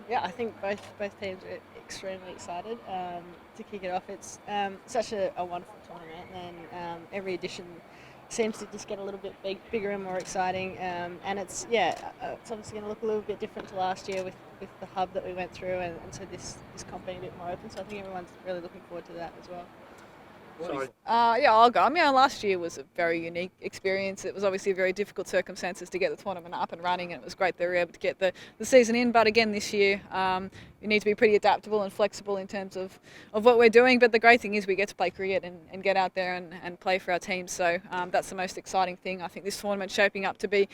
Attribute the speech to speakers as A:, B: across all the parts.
A: Yeah, I think both teams are extremely excited to kick it off. It's such a wonderful tournament, and every edition seems to just get a little bit bigger and more exciting. And it's obviously going to look a little bit different to last year with the hub that we went through, and so this comp being a bit more open. So I think everyone's really looking forward to that as well.
B: Sorry.
C: Yeah, I'll go. I mean, last year was a very unique experience. It was obviously very difficult circumstances to get the tournament up and running, and it was great they were able to get the season in. But again, this year, we need to be pretty adaptable and flexible in terms of what we're doing. But the great thing is we get to play cricket and get out there and play for our team. So that's the most exciting thing. I think this tournament's shaping up to be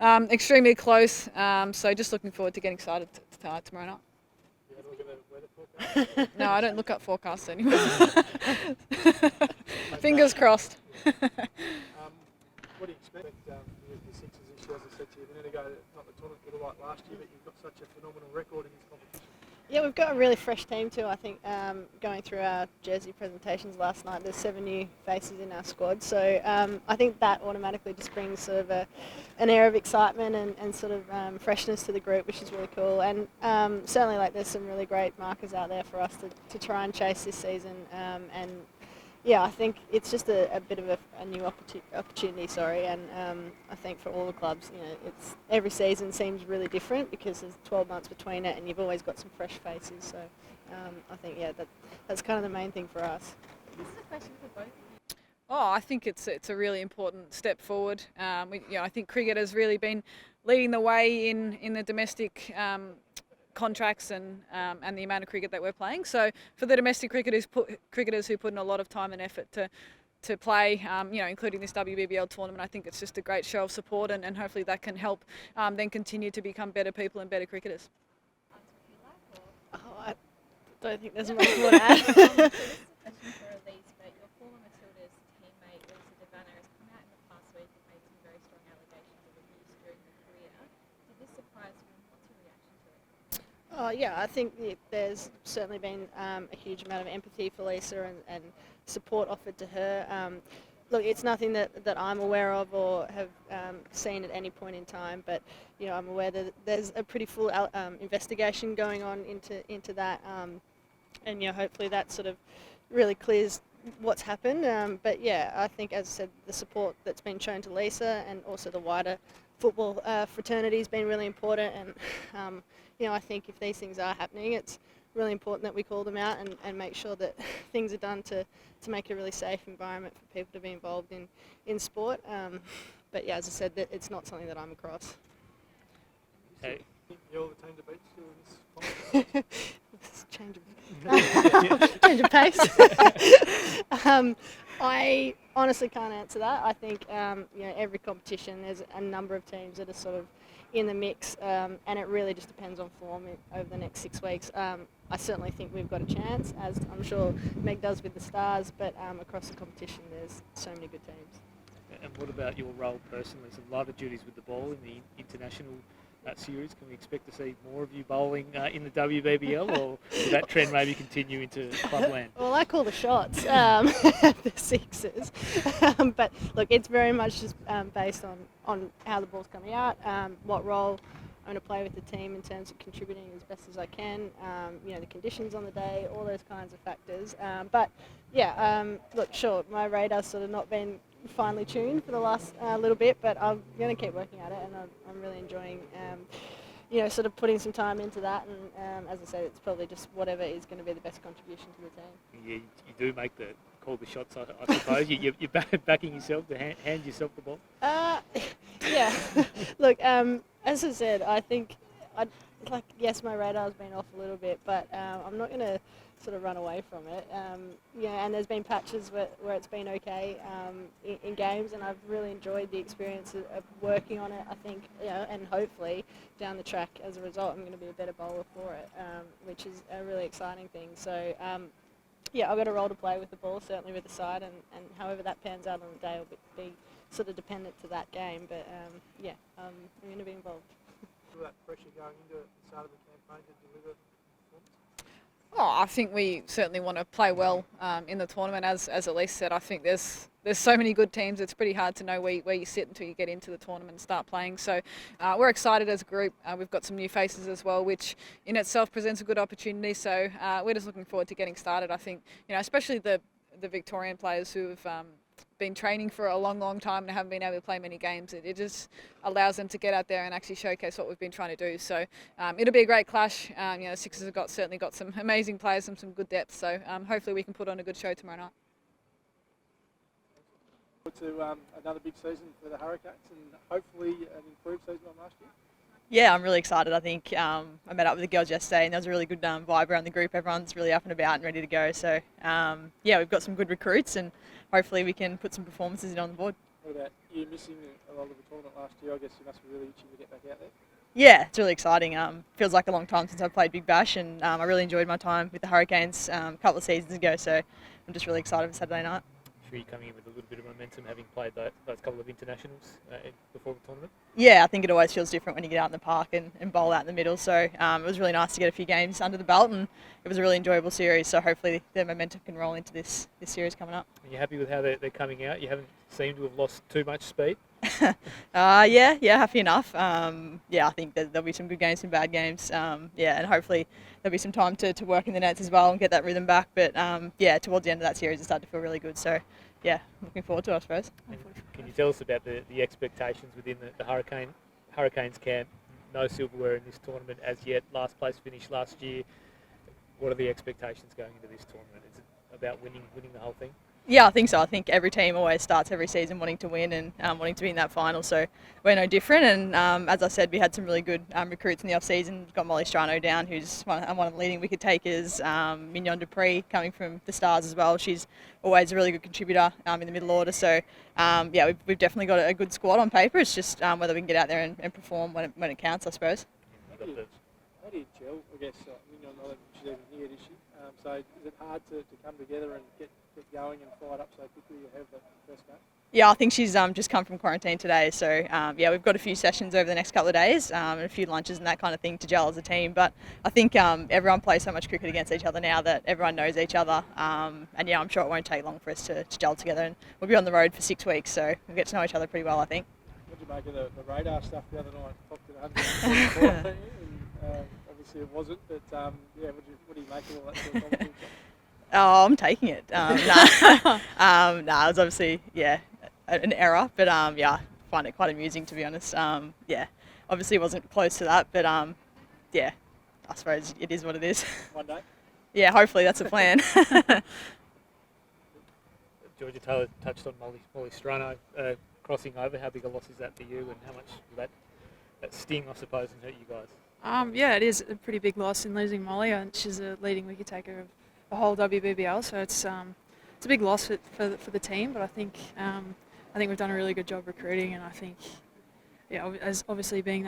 C: extremely close. So just looking forward to getting started tomorrow night. No, I don't look up forecasts anymore. Fingers crossed.
B: What do you expect with the Sixers this year? As I said to you a minute ago, not the tournament you like last year, but you've got such a phenomenal record in this competition.
A: Yeah, we've got a really fresh team too. I think going through our jersey presentations last night, there's 7 new faces in our squad. So I think that automatically just brings sort of an air of excitement and sort of freshness to the group, which is really cool. And certainly there's some really great markers out there for us to try and chase this season. And yeah, I think it's just a bit of a new opportunity, and I think for all the clubs, it's every season seems really different because there's 12 months between it, and you've always got some fresh faces. So I think that's kind of the main thing for us.
D: This is a question for both.
C: Oh, I think it's a really important step forward. I think cricket has really been leading the way in the domestic contracts and the amount of cricket that we're playing. So for the domestic cricketers who put in a lot of time and effort to play, including this WBBL tournament, I think it's just a great show of support, and hopefully that can help then continue to become better people and better cricketers.
A: Oh, I don't think there's much more to add.
D: This is a question for Elise, but your former Matilda's teammate Lisa Devanna has come out in the past week and made some very strong allegations of abuse during her career. Did this surprise you, and what's your reaction to it?
A: Oh yeah, I think there's certainly been a huge amount of empathy for Lisa and support offered to her. Look, it's nothing that I'm aware of or have seen at any point in time, but I'm aware that there's a pretty full investigation going on into that, and hopefully that sort of really clears what's happened. But yeah, I think, as I said, the support that's been shown to Lisa and also the wider football fraternity has been really important, and I think if these things are happening, it's really important that we call them out and make sure that things are done to make it a really safe environment for people to be involved in sport. But yeah, as I said, it's not something that I'm across.
B: Hey. You're the team to beat still in this
A: Change of pace. I honestly can't answer that. I think every competition there's a number of teams that are sort of in the mix, and it really just depends on form over the next 6 weeks. I certainly think we've got a chance, as I'm sure Meg does with the Stars, but across the competition there's so many good teams.
E: And what about your role personally? Some lighter duties with the ball in the international series. Can we expect to see more of you bowling in the WBBL, or will that trend maybe continue into clubland?
A: Well, I call the shots, the Sixers. But look, it's very much just based on how the ball's coming out, what role I'm going to play with the team in terms of contributing as best as I can, the conditions on the day, all those kinds of factors. But yeah, look, sure, my radar's sort of not been finely tuned for the last little bit, but I'm going to keep working at it, and I'm really enjoying sort of putting some time into that, and as I said, it's probably just whatever is going to be the best contribution to the team.
E: Yeah, you do make call the shots, I suppose. You're backing yourself to hand yourself the ball.
A: Yeah. Look, as I said, I think yes, my radar's been off a little bit, but I'm not going to sort of run away from it. And there's been patches where it's been okay in games, and I've really enjoyed the experience of working on it. I think, and hopefully down the track as a result, I'm going to be a better bowler for it, which is a really exciting thing. So, I've got a role to play with the ball, certainly with the side, and however that pans out on the day will be sort of dependent to that game. But I'm going to be involved.
B: All that pressure going into the start of the campaign to deliver performance?
C: Oh, I think we certainly want to play well in the tournament. As Elise said, I think there's so many good teams. It's pretty hard to know where you sit until you get into the tournament and start playing. So we're excited as a group. We've got some new faces as well, which in itself presents a good opportunity. So we're just looking forward to getting started. I think, especially the Victorian players who have been training for a long time and haven't been able to play many games. It just allows them to get out there and actually showcase what we've been trying to do. So it'll be a great clash. The Sixers have certainly got some amazing players and some good depth. So hopefully we can put on a good show tomorrow night.
B: To another big season for the Hurricanes and hopefully an improved season on last year.
F: Yeah, I'm really excited. I think I met up with the girls yesterday and there was a really good vibe around the group. Everyone's really up and about and ready to go. So, we've got some good recruits and hopefully we can put some performances in on the board.
B: What about you missing a lot of the tournament last year? I guess you must be really itching to get back out there.
F: Yeah, it's really exciting. Feels like a long time since I've played Big Bash and I really enjoyed my time with the Hurricanes a couple of seasons ago. So I'm just really excited for Saturday night.
E: Sure, you're coming in with a little bit of momentum, having played those couple of internationals before the tournament.
F: Yeah, I think it always feels different when you get out in the park and bowl out in the middle. So it was really nice to get a few games under the belt and it was a really enjoyable series. So hopefully the momentum can roll into this series coming up.
E: Are you happy with how they're coming out? You haven't seemed to have lost too much speed?
F: Yeah, happy enough. I think there'll be some good games, some bad games. And hopefully there'll be some time to work in the nets as well and get that rhythm back. But towards the end of that series, it started to feel really good. So looking forward to it, I suppose.
E: And can you tell us about the expectations within the Hurricanes camp? No silverware in this tournament as yet. Last place finish last year. What are the expectations going into this tournament? Is it about winning the whole thing?
F: Yeah, I think so. I think every team always starts every season wanting to win and wanting to be in that final. So we're no different. And as I said, we had some really good recruits in the off-season. We've got Molly Strano down, who's one of the leading wicket takers. Mignon Dupree coming from the Stars as well. She's always a really good contributor in the middle order. So we've definitely got a good squad on paper. It's just whether we can get out there and perform when it counts, I suppose.
B: How do you gel? I guess Mignon, not that she's even here, is she? So is it hard to come together and get going and fired up so quickly ahead of the first game?
F: Yeah, I think she's just come from quarantine today. So, we've got a few sessions over the next couple of days and a few lunches and that kind of thing to gel as a team. But I think everyone plays so much cricket against each other now that everyone knows each other. I'm sure it won't take long for us to gel together. And we'll be on the road for 6 weeks, so we'll get to know each other pretty well, I think.
B: What did you make of the radar stuff the other night? Popped at 144, and obviously it wasn't. But what do you make of all that sort of competition?
F: Oh, I'm taking it. It was obviously, an error, but I find it quite amusing, to be honest. Obviously it wasn't close to that, but I suppose it is what it is.
B: One day?
F: Yeah, hopefully that's the plan.
E: Georgia Taylor touched on Molly Strano crossing over. How big a loss is that for you, and how much will that sting, I suppose, and hurt you guys?
G: It is a pretty big loss in losing Molly. She's a leading wicket taker of the whole WBBL, so it's a big loss for the team. But I think we've done a really good job recruiting, and I think as obviously being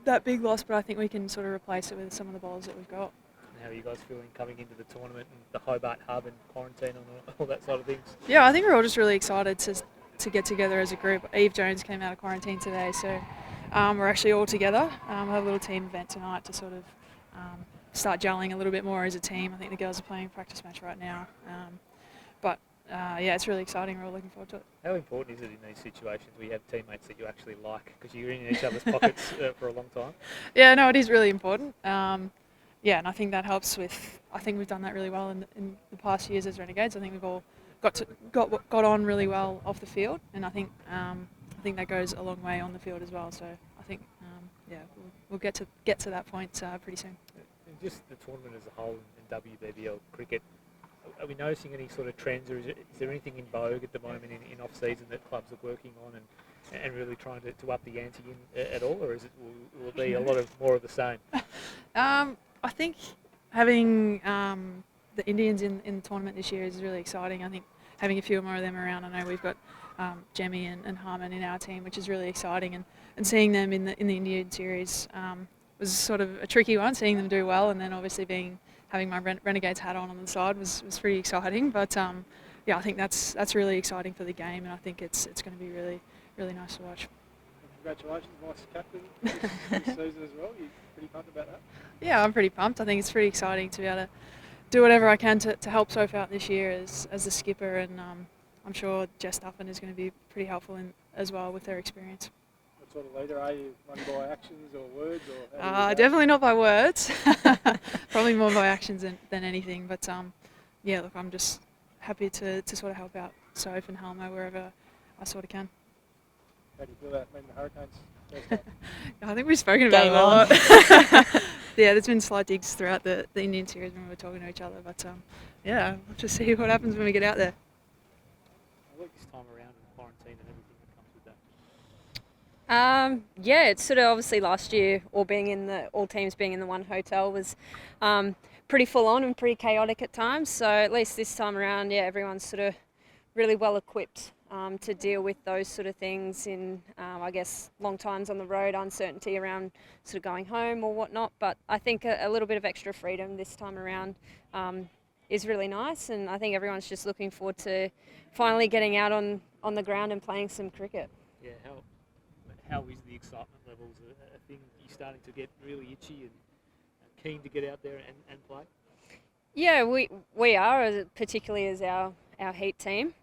G: that big loss, but I think we can sort of replace it with some of the bowlers that we've got.
E: And how are you guys feeling coming into the tournament and the Hobart hub and quarantine and all that side of things?
G: Yeah, I think we're all just really excited to get together as a group. Eve Jones came out of quarantine today, so we're actually all together. We'll have a little team event tonight to sort of start gelling a little bit more as a team. I think the girls are playing a practice match right now. It's really exciting. We're all looking forward to it.
E: How important is it in these situations where you have teammates that you actually like, because you're in each other's pockets for a long time? Yeah, no,
G: it is really important. And I think that helps with. I think we've done that really well in the past years as Renegades. I think we've all got on really well off the field, and I think that goes a long way on the field as well. So I think we'll get to that point pretty soon.
E: And just the tournament as a whole in WBBL cricket, are we noticing any sort of trends, or is there anything in vogue at the moment in off-season that clubs are working on and really trying to up the ante in at all, or will it be a lot of more of the same?
G: I think having the Indians in the tournament this year is really exciting. I think having a few more of them around. I know we've got Jemmy and Harman in our team, which is really exciting, and seeing them in the Indian series was sort of a tricky one. Seeing them do well, and then obviously having my Renegades hat on the side was pretty exciting. But I think that's really exciting for the game, and I think it's going to be really really nice to watch.
B: Congratulations, vice captain this season as well. You pretty pumped about that?
G: Yeah, I'm pretty pumped. I think it's pretty exciting to be able do whatever I can to help Soph out this year as the skipper, and I'm sure Jess Duffin is going to be pretty helpful as well with her experience.
B: What sort of leader are you? One by actions or words? Or how do you go?
G: Definitely not by words. Probably more by actions than anything. But yeah, look, I'm just happy to sort of help out Soph and Halmo wherever I sort of can.
B: How do you feel about meeting the Hurricanes? First up?
G: I think we've spoken about
F: Game
G: it a
F: on.
G: lot. Yeah, there's been slight digs throughout the Indian series when we were talking to each other. But yeah, we'll just see what happens when we get out there.
E: I like this time around in quarantine and everything that comes with that.
H: Yeah, it's sort of obviously last year, all teams being in the one hotel was pretty full on and pretty chaotic at times. So at least this time around, yeah, everyone's sort of really well equipped to deal with those sort of things in, I guess, long times on the road, uncertainty around sort of going home or whatnot. But I think a little bit of extra freedom this time around is really nice, and I think everyone's just looking forward to finally getting out on the ground and playing some cricket.
E: Yeah, how is the excitement levels? A thing you're starting to get really itchy and keen to get out there and play?
H: Yeah, we are, particularly as our heat team.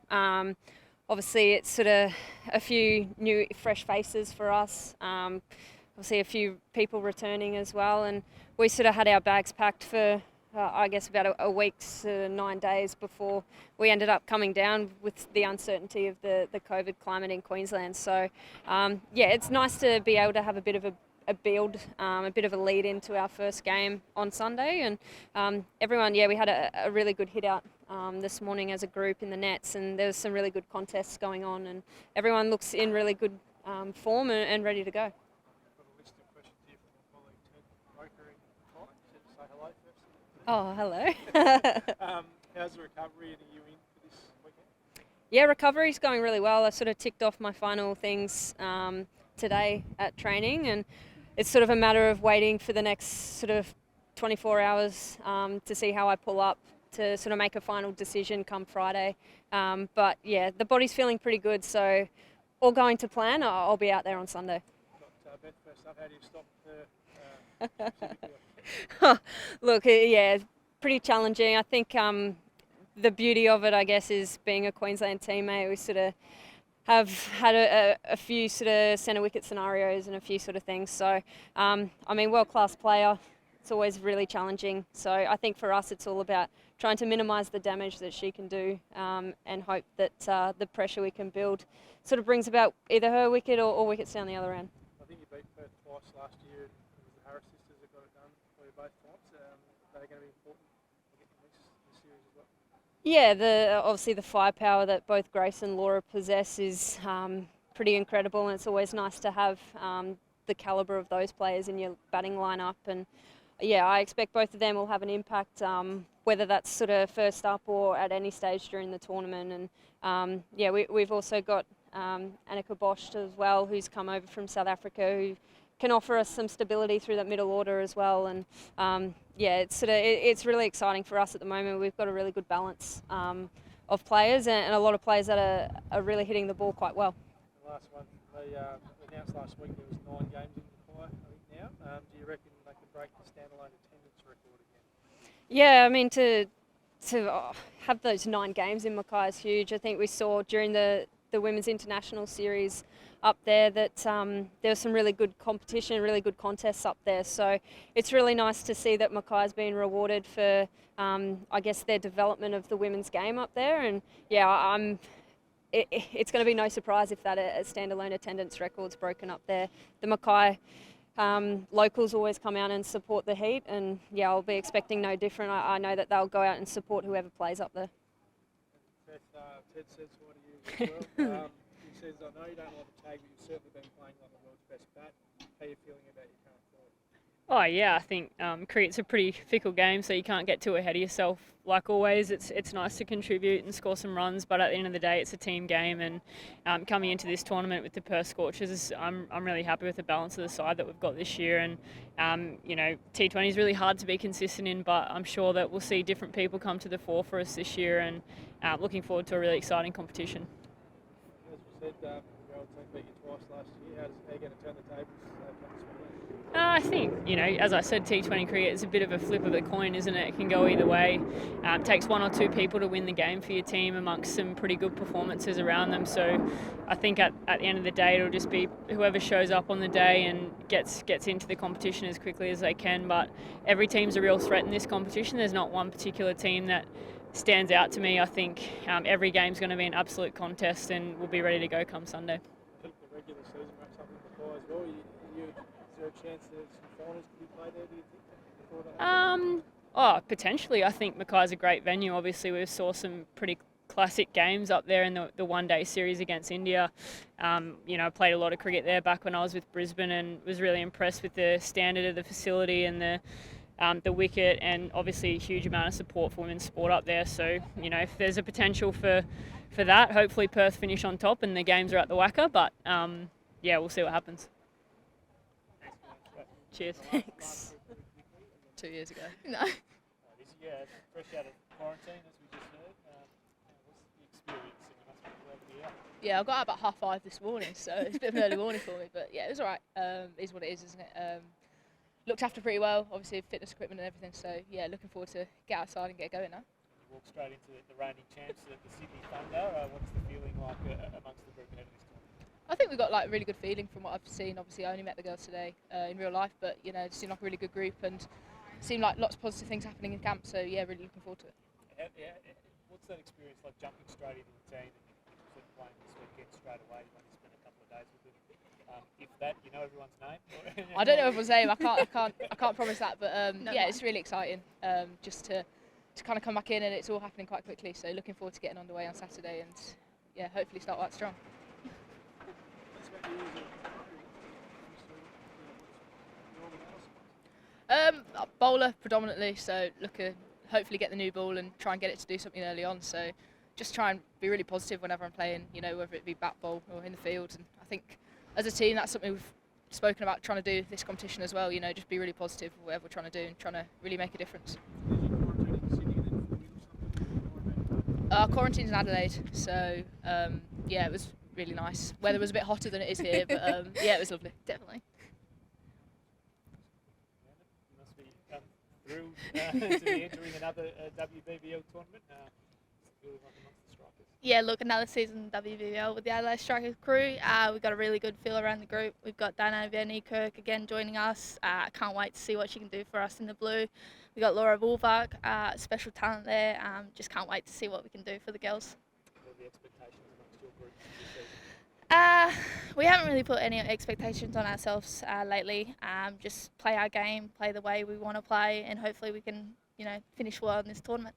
H: Obviously, it's sort of a few new, fresh faces for us. Obviously, a few people returning as well, and we sort of had our bags packed for, I guess, about a week to 9 days before we ended up coming down with the uncertainty of the COVID climate in Queensland. So, yeah, it's nice to be able to have a bit of a build, a bit of a lead into our first game on Sunday, and everyone, yeah, we had a really good hit out this morning as a group in the nets, and there was some really good contests going on, and everyone looks in really good form and ready to go.
B: I've got a list of questions here from my colleague Ted Roker in Toronto. Say hello first.
H: Oh, hello.
B: How's the recovery, and are you in for this weekend?
H: Yeah, recovery's going really well. I sort of ticked off my final things today at training, and it's sort of a matter of waiting for the next sort of 24 hours to see how I pull up to sort of make a final decision come Friday. But yeah, the body's feeling pretty good, so all going to plan. I'll be out there on Sunday.
B: Got Beth first up. How do you stop her specifically?
H: Look, yeah, pretty challenging. I think the beauty of it, I guess, is being a Queensland teammate. We sort of have had a few sort of centre wicket scenarios and a few sort of things. So, I mean, world-class player, it's always really challenging. So I think for us, it's all about trying to minimise the damage that she can do and hope that the pressure we can build sort of brings about either her wicket or wickets down the other end.
B: I think you beat Perth twice last year. It was the Harris sisters that got it done for you both times. Are they going to be important in this series as well?
H: Yeah, obviously the firepower that both Grace and Laura possess is pretty incredible, and it's always nice to have the calibre of those players in your batting lineup. And yeah, I expect both of them will have an impact, whether that's sort of first up or at any stage during the tournament. And yeah, we've also got Annika Bosch as well, who's come over from South Africa, who can offer us some stability through that middle order as well. And yeah, it's really exciting for us at the moment. We've got a really good balance of players and a lot of players that are really hitting the ball quite well.
B: The last one, they announced last week there was 9 games in Mackay, I think now. Do you reckon they could break the standalone attendance record again?
H: Yeah, I mean, to have those 9 games in Mackay is huge. I think we saw during the Women's International Series up there that there was some really good competition, really good contests up there. So it's really nice to see that Mackay's been rewarded for, I guess, their development of the women's game up there. And yeah, it's going to be no surprise if that a standalone attendance record's broken up there. The Mackay locals always come out and support the Heat, and yeah, I'll be expecting no different. I know that they'll go out and support whoever plays up there.
B: Beth, Ted says hi to you as well. He says, I know you don't like the tag, but you've certainly been playing like the world's best bat. How are you feeling about your current form?
I: Oh yeah, I think cricket's a pretty fickle game, so you can't get too ahead of yourself. Like always, it's nice to contribute and score some runs, but at the end of the day, it's a team game. And coming into this tournament with the Perth Scorchers, I'm really happy with the balance of the side that we've got this year. And you know, T20 is really hard to be consistent in, but I'm sure that we'll see different people come to the fore for us this year. And looking forward to a really exciting competition.
B: As you said, your old team beat you twice last year. How are you going to turn the tables come this weekend?
I: I think, as I said, T20 cricket is a bit of a flip of the coin, isn't it? It can go either way. It takes one or two people to win the game for your team amongst some pretty good performances around them. So I think at the end of the day, it'll just be whoever shows up on the day and gets into the competition as quickly as they can. But every team's a real threat in this competition. There's not one particular team that stands out to me. I think every game's going to be an absolute contest and we'll be ready to go come Sunday.
B: I think the regular season wraps up in Mackay as well. Is there a chance that some finals could be played there, do you think?
I: Potentially. I think Mackay's a great venue. Obviously, we saw some pretty classic games up there in the one-day series against India. I played a lot of cricket there back when I was with Brisbane and was really impressed with the standard of the facility and the wicket, and obviously a huge amount of support for women's sport up there. So, if there's a potential for that, hopefully Perth finish on top and the games are at the Wacker. But, we'll see what happens. Cheers.
F: Thanks. 2 years ago. No.
E: Fresh out of quarantine, as we just heard. What's the experience? You must be glad to be out.
F: Yeah, I got out about 5:30 this morning, so it's a bit of an early morning for me. But yeah, it was all right. It is what it is, isn't it? Looked after pretty well, obviously fitness equipment and everything. So yeah, looking forward to get outside and get going now.
E: You walk straight into the reigning champs, the Sydney Thunder. What's the feeling like amongst the group ahead of this tournament?
F: I think we've got like a really good feeling from what I've seen. Obviously, I only met the girls today in real life, but it seemed like a really good group and seemed like lots of positive things happening in camp. So yeah, really looking forward to it.
E: What's that experience like, jumping straight into the team and sort of playing this weekend straight away? You've only spent a couple of days with them. If that, you know everyone's name.
F: I don't know everyone's name. I can't promise that, but it's really exciting. Just to kind of come back in, and it's all happening quite quickly. So looking forward to getting underway on Saturday and hopefully start quite strong. Bowler predominantly, so hopefully get the new ball and try and get it to do something early on. So just try and be really positive whenever I'm playing, whether it be bat ball or in the field. And I think as a team, that's something we've spoken about trying to do this competition as well. Just be really positive with whatever we're trying to do and trying to really make a difference. Quarantine's in Adelaide, so it was really nice. Weather was a bit hotter than it is here, but it was lovely, definitely.
E: You must be thrilled to be entering another WBBL tournament. Feeling like amongst the strikers.
J: Yeah, look, another season WBBL with the Adelaide Strikers crew. We've got a really good feel around the group. We've got Dana Vernie-Kirk again joining us. Can't wait to see what she can do for us in the blue. We've got Laura Woolvark, special talent there. Just can't wait to see what we can do for the girls.
E: What are the expectations amongst your group this season?
J: We haven't really put any expectations on ourselves lately. Just play our game, play the way we want to play, and hopefully we can, finish well in this tournament.